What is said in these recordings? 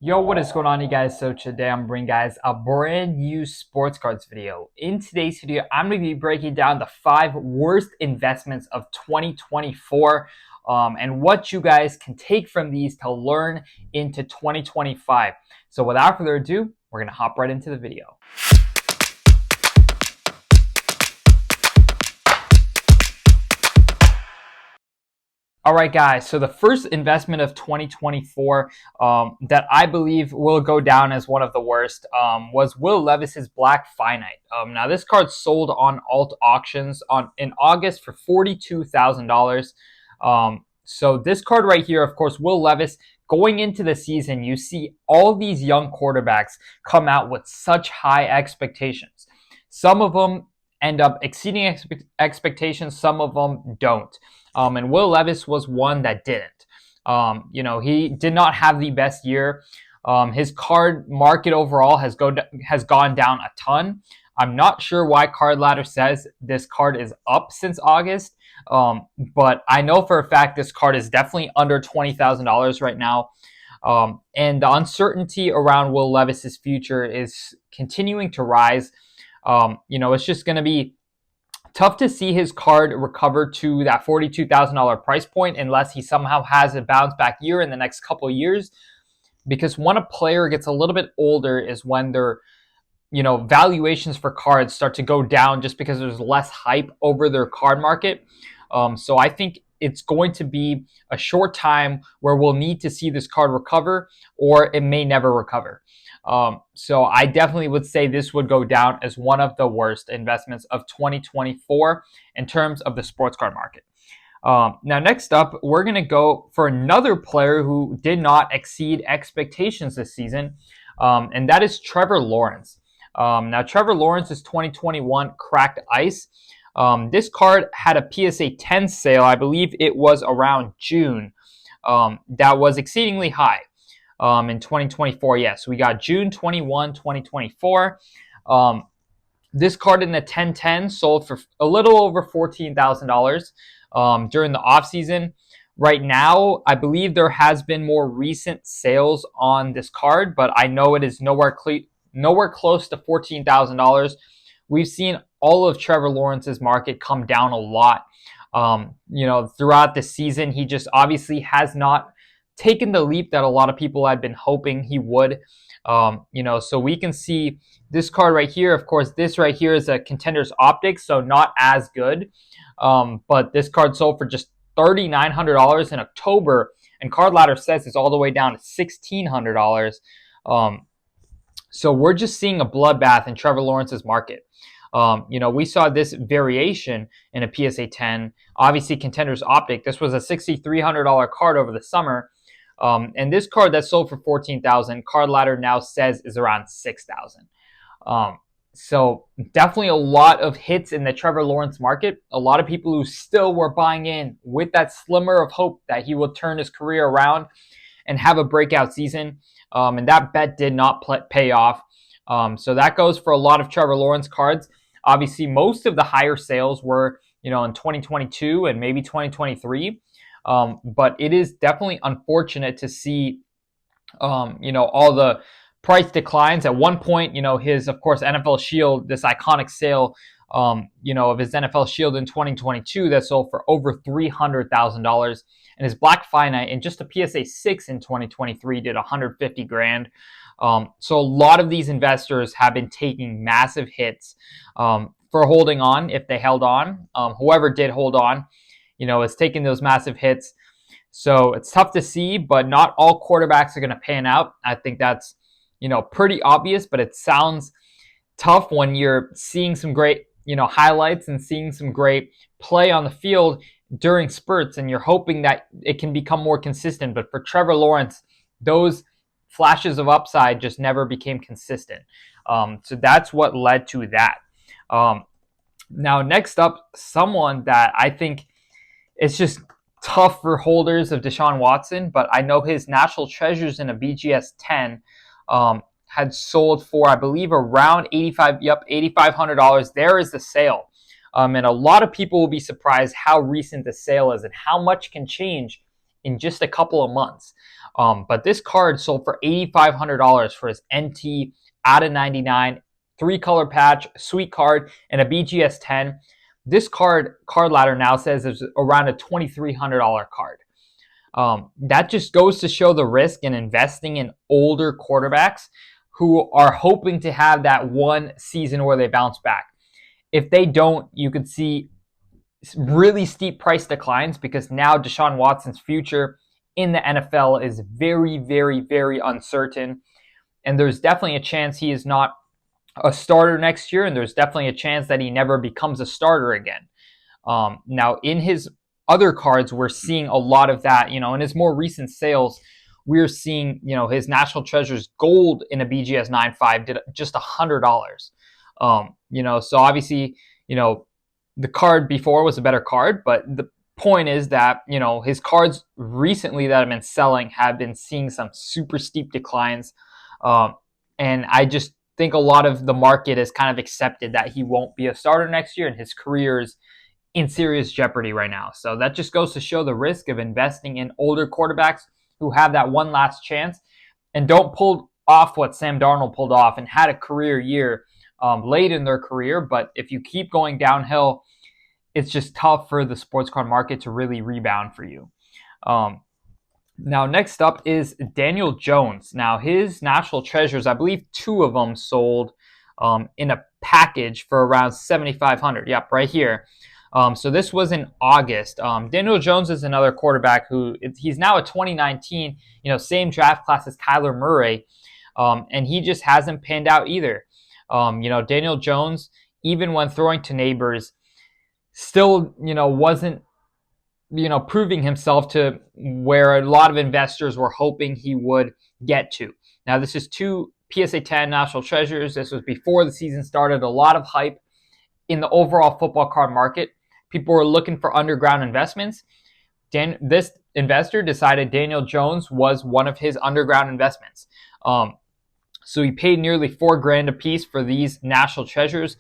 Yo, what is going on, you guys? So today I'm bringing guys a brand new sports cards video. In today's video, I'm going to be breaking down the 5 worst investments of 2024 and what you guys can take from these to learn into 2025. So without further ado, we're going to hop right into the video. All right, guys. So the first investment of 2024 that I believe will go down as one of the worst was Will Levis's Black Finite. Now, this card sold on alt auctions in August for $42,000. So this card right here, of course, Will Levis. Going into the season, you see all these young quarterbacks come out with such high expectations. Some of them end up exceeding expectations. Some of them don't. And Will Levis was one that didn't. He did not have the best year. His card market overall has gone down a ton. I'm not sure why Card Ladder says this card is up since August, but I know for a fact this card is definitely under $20,000 right now. And the uncertainty around Will Levis's future is continuing to rise. It's just going to be tough to see his card recover to that $42,000 price point unless he somehow has a bounce back year in the next couple of years. Because when a player gets a little bit older is when their valuations for cards start to go down just because there's less hype over their card market. So I think it's going to be a short time where we'll need to see this card recover, or it may never recover. So I definitely would say this would go down as one of the worst investments of 2024 in terms of the sports card market. Now, next up, we're going to go for another player who did not exceed expectations this season, and that is Trevor Lawrence. Now, Trevor Lawrence's 2021 Cracked Ice. This card had a PSA 10 sale. I believe it was around June. That was exceedingly high. In 2024, yes, we got June 21, 2024. This card in the 1010 sold for a little over $14,000 during the offseason. Right now, I believe there has been more recent sales on this card, but I know it is nowhere close to $14,000. We've seen all of Trevor Lawrence's market come down a lot. Throughout the season, he just obviously has not taken the leap that a lot of people had been hoping he would. So we can see this card right here. Of course, this right here is a Contender's Optics, so not as good. But this card sold for just $3,900 in October, and Card Ladder says it's all the way down to $1,600. So we're just seeing a bloodbath in Trevor Lawrence's market. We saw this variation in a PSA 10. Obviously, Contender's Optic. This was a $6,300 card over the summer. And this card that sold for $14,000, Card Ladder now says is around $6,000. So definitely a lot of hits in the Trevor Lawrence market. A lot of people who still were buying in with that slimmer of hope that he would turn his career around and have a breakout season. And that bet did not pay off. So that goes for a lot of Trevor Lawrence cards. Obviously, most of the higher sales were, in 2022 and maybe 2023. But it is definitely unfortunate to see, all the price declines. At one point, his, of course, NFL Shield, this iconic sale, of his NFL Shield in 2022 that sold for over $300,000. And his Black Finite in just a PSA 6 in 2023 did $150,000. So a lot of these investors have been taking massive hits for holding on if they held on. Whoever did hold on, is taking those massive hits. So it's tough to see, but not all quarterbacks are going to pan out. I think that's, pretty obvious, but it sounds tough when you're seeing some great, highlights and seeing some great play on the field during spurts, and you're hoping that it can become more consistent. But for Trevor Lawrence, those flashes of upside just never became consistent. So that's what led to that. Now, next up, someone that I think it's just tough for holders of Deshaun Watson, but I know his National Treasures in a BGS 10 had sold for, I believe, around $8,500. There is the sale. And a lot of people will be surprised how recent the sale is and how much can change in just a couple of months. But this card sold for $8,500 for his NT out of 99, 3-color patch, sweet card, and a BGS 10. This card ladder now says it's around a $2,300 card. That just goes to show the risk in investing in older quarterbacks who are hoping to have that one season where they bounce back. If they don't, you could see really steep price declines because now Deshaun Watson's future in the NFL is very, very, very uncertain. And there's definitely a chance he is not a starter next year, and there's definitely a chance that he never becomes a starter again. Now, in his other cards, we're seeing a lot of that. In his more recent sales, we're seeing, his National Treasures Gold in a BGS 9.5 did just $100. So obviously, the card before was a better card, but the point is that, his cards recently that have been selling have been seeing some super steep declines. And I just think a lot of the market has kind of accepted that he won't be a starter next year and his career is in serious jeopardy right now. So that just goes to show the risk of investing in older quarterbacks who have that one last chance and don't pull off what Sam Darnold pulled off and had a career year late in their career. But if you keep going downhill, it's just tough for the sports card market to really rebound for you. Now, next up is Daniel Jones. Now, his National Treasures, I believe 2 of them sold in a package for around $7,500. Yep, right here. So this was in August. Daniel Jones is another quarterback who he's now a 2019, same draft class as Kyler Murray, and he just hasn't panned out either. Daniel Jones, even when throwing to neighbors, still, wasn't, proving himself to where a lot of investors were hoping he would get to. Now, this is 2 PSA 10 National Treasures. This was before the season started. A lot of hype in the overall football card market. People were looking for underground investments. This investor decided Daniel Jones was one of his underground investments. So he paid nearly $4,000 a piece for these National Treasures.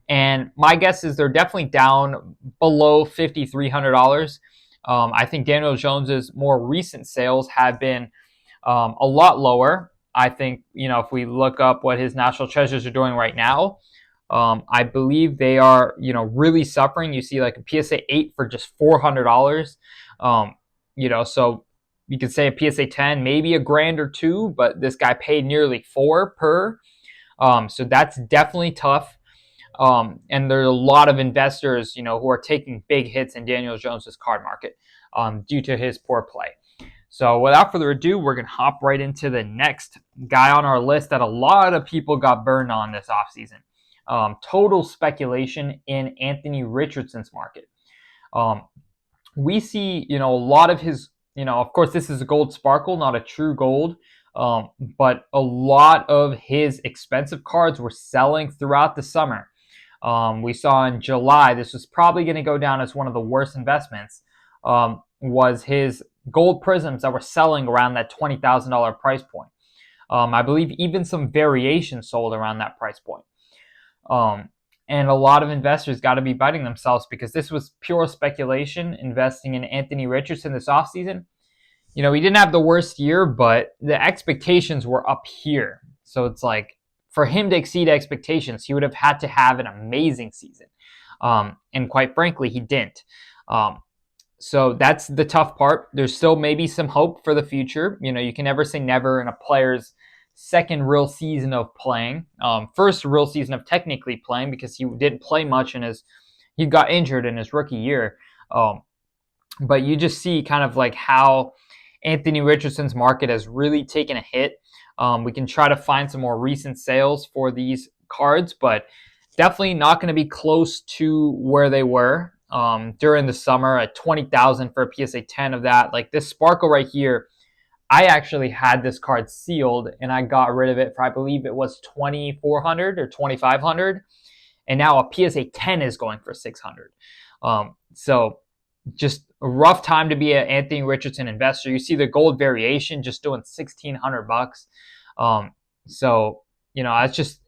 And my guess is they're definitely down below $5,300. I think Daniel Jones's more recent sales have been a lot lower. I think, if we look up what his National Treasures are doing right now, I believe they are, really suffering. You see like a PSA 8 for just $400. So you could say a PSA 10, maybe $1,000 or $2,000, but this guy paid nearly $4,000 per. So that's definitely tough. And there are a lot of investors, who are taking big hits in Daniel Jones's card market due to his poor play. So without further ado, we're going to hop right into the next guy on our list that a lot of people got burned on this offseason. Total speculation in Anthony Richardson's market. We see, a lot of his, of course, this is a gold sparkle, not a true gold. But a lot of his expensive cards were selling throughout the summer. We saw in July, this was probably going to go down as one of the worst investments, was his gold prisms that were selling around that $20,000 price point. I believe even some variations sold around that price point. And a lot of investors got to be biting themselves because this was pure speculation investing in Anthony Richardson this offseason. He didn't have the worst year, but the expectations were up here. So it's like, for him to exceed expectations, he would have had to have an amazing season. And quite frankly, he didn't. So that's the tough part. There's still maybe some hope for the future. You can never say never in a player's second real season of playing. First real season of technically playing because he didn't play much he got injured in his rookie year. But you just see kind of like how Anthony Richardson's market has really taken a hit. We can try to find some more recent sales for these cards, but definitely not going to be close to where they were during the summer at $20,000 for a PSA 10 of that. Like this sparkle right here, I actually had this card sealed and I got rid of it for, I believe it was $2,400 or $2,500. And now a PSA 10 is going for $600. So just a rough time to be an Anthony Richardson investor. You see the gold variation just doing $1,600. So,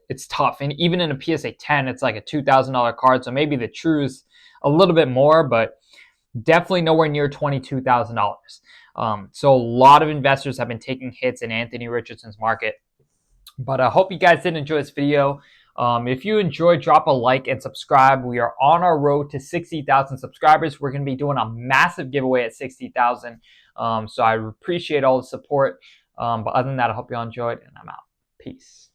it's tough. And even in a PSA 10, it's like a $2,000 card. So maybe the true is a little bit more, but definitely nowhere near $22,000. So a lot of investors have been taking hits in Anthony Richardson's market. But I hope you guys did enjoy this video. If you enjoyed, drop a like and subscribe. We are on our road to 60,000 subscribers. We're going to be doing a massive giveaway at 60,000. So I appreciate all the support. But other than that, I hope you all enjoyed, and I'm out. Peace.